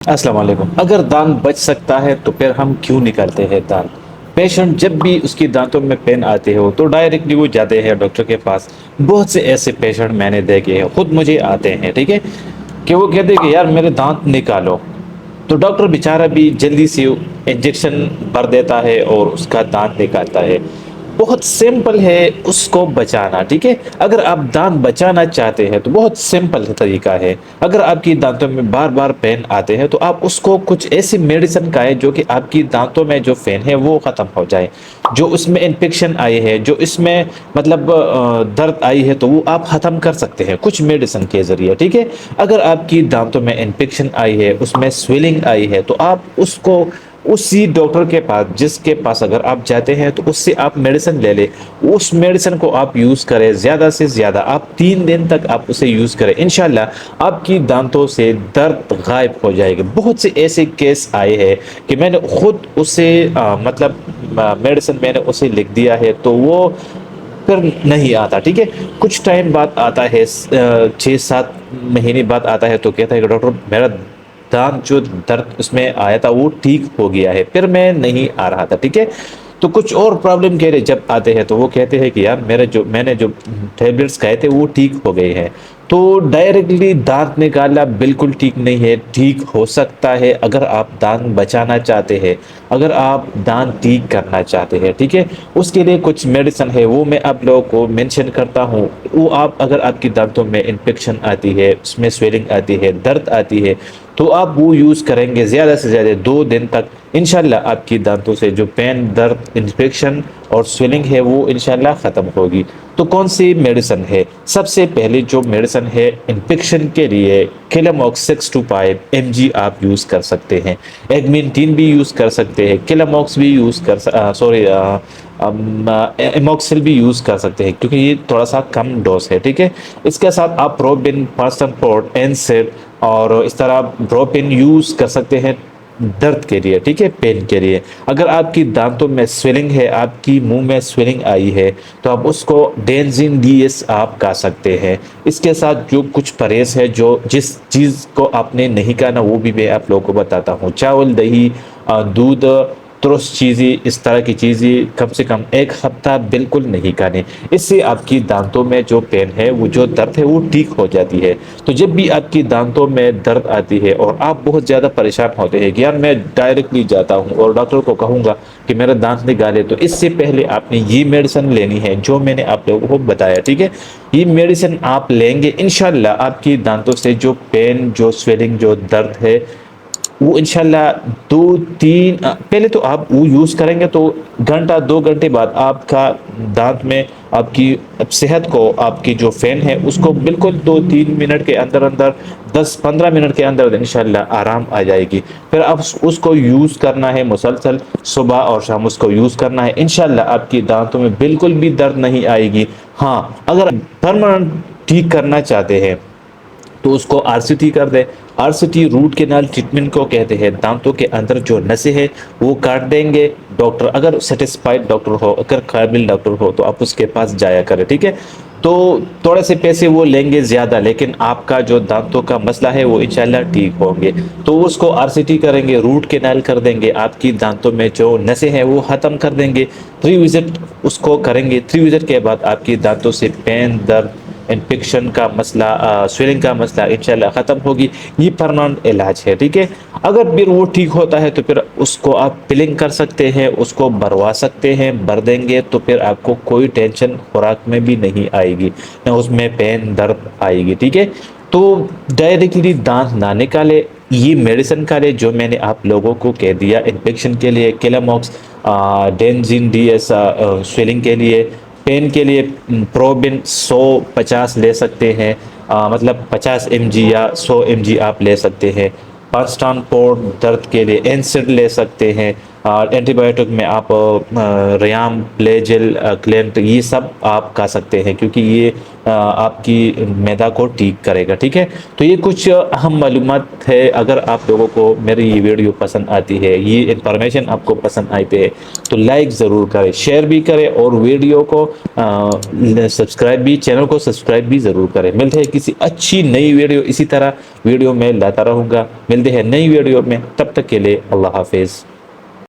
अस्सलाम वालेकुम। अगर दांत बच सकता है तो फिर हम क्यों निकालते हैं दांत? पेशेंट जब भी उसकी दांतों में पेन आते हो तो डायरेक्टली वो जाते हैं डॉक्टर के पास। बहुत से ऐसे पेशेंट मैंने देखे हैं, खुद मुझे आते हैं, ठीक है, कि वो कहते हैं कि यार मेरे दांत निकालो। तो डॉक्टर बेचारा भी जल्दी से इंजेक्शन भर देता है और उसका दांत निकालता है। बहुत सिंपल है उसको बचाना, ठीक है। अगर आप दांत बचाना चाहते हैं तो बहुत सिंपल तरीका है। अगर आपकी दांतों में बार बार पेन आते हैं तो आप उसको कुछ ऐसी मेडिसिन खाएं जो कि आपकी दांतों में जो पेन है वो खत्म हो जाए। जो उसमें इन्फेक्शन आई है, जो इसमें मतलब दर्द आई है, तो वो आप खत्म कर सकते हैं कुछ मेडिसिन के जरिए, ठीक है। अगर आपकी दांतों में इन्फेक्शन आई है, उसमें स्वेलिंग आई है, तो आप उसको उसी डॉक्टर के पास जिसके पास अगर आप जाते हैं तो उससे आप मेडिसिन ले ले। उस मेडिसिन को आप यूज करें, ज्यादा से ज्यादा आप 3 दिन तक आप उसे यूज करें, इंशाल्लाह आपकी दांतों से दर्द गायब हो जाएगा। बहुत से ऐसे केस आए हैं कि मैंने खुद उसे मतलब मेडिसिन मैंने उसे लिख दिया है तो वो फिर नहीं आता, ठीक है। कुछ टाइम बाद आता है, 6-7 महीने बाद आता है तो कहता है कि डॉक्टर मेरा दांत जो दर्द उसमें आया था वो ठीक हो गया है, फिर मैं नहीं आ रहा था, ठीक है। तो कुछ और प्रॉब्लम कह रहे जब आते हैं तो वो कहते हैं कि यार मैंने जो टेबलेट्स खाए थे वो ठीक हो गए हैं। तो डायरेक्टली दांत निकालना बिल्कुल ठीक नहीं है। ठीक हो सकता है अगर आप दांत बचाना चाहते हैं, अगर आप दांत ठीक करना चाहते हैं, ठीक है। उसके लिए कुछ मेडिसिन है, वो मैं आप लोगों को मेंशन करता हूँ। वो आप अगर आपकी दांतों में इन्फेक्शन आती है, उसमें स्वेलिंग आती है, दर्द आती है, तो आप वो यूज़ करेंगे ज़्यादा से ज़्यादा 2 दिन तक, इंशाल्लाह आपकी दांतों से जो पेन, दर्द, इन्फेक्शन और स्वेलिंग है वो इंशाल्लाह ख़त्म होगी। तो कौन सी मेडिसिन है? सबसे पहले जो मेडिसिन है इन्फेक्शन के लिए, केलामॉक्स 6 to 5 mg आप यूज़ कर सकते हैं। एगमेंटिन भी यूज़ कर सकते हैं, केलामॉक्स भी यूज़ कर सॉरी एमॉक्सिल भी यूज़ कर सकते हैं क्योंकि ये थोड़ा सा कम डोज है, ठीक है। इसके साथ आप प्रोबिन, पासनपोर्ट, एनसेड और इस तरह प्रोपिन यूज़ कर सकते हैं दर्द के लिए, ठीक है, पेन के लिए। अगर आपकी दांतों में स्वेलिंग है, आपकी मुंह में स्वेलिंग आई है, तो आप उसको डेंजिन डीएस आप खा सकते हैं। इसके साथ जो कुछ परहेज है, जो जिस चीज़ को आपने नहीं खाना वो भी मैं आप लोगों को बताता हूँ। चावल, दही, दूध, तुरस चीज़ें, इस तरह की चीज़ें कम से कम 1 हफ्ता बिल्कुल नहीं खाने। इससे आपकी दांतों में जो पेन है, वो जो दर्द है वो ठीक हो जाती है। तो जब भी आपकी दांतों में दर्द आती है और आप बहुत ज़्यादा परेशान होते हैं कि यार मैं डायरेक्टली जाता हूँ और डॉक्टर को कहूँगा कि मेरा दांत निकाले, तो इससे पहले आपने ये मेडिसिन लेनी है जो मैंने आप लोगों को बताया, ठीक है। ये मेडिसिन आप लेंगे, इंशाल्लाह आपकी दांतों से जो पेन, जो स्वेलिंग, जो दर्द है वो इंशाल्लाह 2-3 पहले तो आप वो यूज़ करेंगे तो घंटा 2 घंटे बाद आपका दांत में आपकी सेहत को, आपकी जो फैन है उसको बिल्कुल 2-3 मिनट के अंदर अंदर, 10-15 मिनट के अंदर इंशाल्लाह आराम आ जाएगी। फिर आप उसको यूज़ करना है मुसलसल, सुबह और शाम उसको यूज़ करना है, इंशाल्लाह आपकी दांतों में बिल्कुल भी दर्द नहीं आएगी। हाँ, अगर परमानेंट ठीक करना चाहते हैं तो उसको आरसीटी कर दे। आरसीटी रूट केनाल ट्रीटमेंट को कहते हैं। दांतों के अंदर जो नसें हैं वो काट देंगे। डॉक्टर अगर सेटिस्फाइड डॉक्टर हो, अगर काबिल डॉक्टर हो, तो आप उसके पास जाया करें, ठीक है। तो थोड़े से पैसे वो लेंगे ज़्यादा, लेकिन आपका जो दांतों का मसला है वो इंशाल्लाह ठीक होंगे। तो उसको आरसीटी करेंगे, रूट केनाल कर देंगे, आपकी दांतों में जो नसें हैं वो ख़त्म कर देंगे। 3 विजिट उसको करेंगे। 3 विजिट के बाद आपकी दांतों से पेन, दर्द, इन्फेक्शन का मसला, स्वेलिंग का मसला इंशाल्लाह ख़त्म होगी। ये परमानेंट इलाज है, ठीक है। अगर फिर वो ठीक होता है तो फिर उसको आप पिलिंग कर सकते हैं, उसको भरवा सकते हैं। भर देंगे तो फिर आपको कोई टेंशन खुराक में भी नहीं आएगी, ना उसमें पेन, दर्द आएगी, ठीक है। तो डायरेक्टली दांत ना निकाले, ये मेडिसिन का ले जो मैंने आप लोगों को कह दिया। इन्फेक्शन के लिए केलामॉक्स, डेंजिन डीएस, स्वेलिंग के लिए, पेन के लिए प्रोबिन 100-50 ले सकते हैं, मतलब 50 mg या 100 mg आप ले सकते हैं। पास्टान पोर्ट दर्द के लिए एनसिड ले सकते हैं। اور اینٹی بایوٹک میں آپ ریام، پلیجل، کلینٹ، یہ سب آپ کھا سکتے ہیں کیونکہ یہ آپ کی معدہ کو ٹھیک کرے گا، ٹھیک ہے۔ تو یہ کچھ اہم معلومات ہے۔ اگر آپ لوگوں کو میری یہ ویڈیو پسند آتی ہے، یہ انفارمیشن آپ کو پسند آئی ہے، تو لائک ضرور کریں، شیئر بھی کریں، اور ویڈیو کو سبسکرائب بھی، چینل کو سبسکرائب بھی ضرور کریں۔ ملتے ہیں کسی اچھی نئی ویڈیو، اسی طرح ویڈیو میں لاتا رہوں گا۔ ملتے ہیں نئی ویڈیو میں، تب تک کے لیے اللہ حافظ۔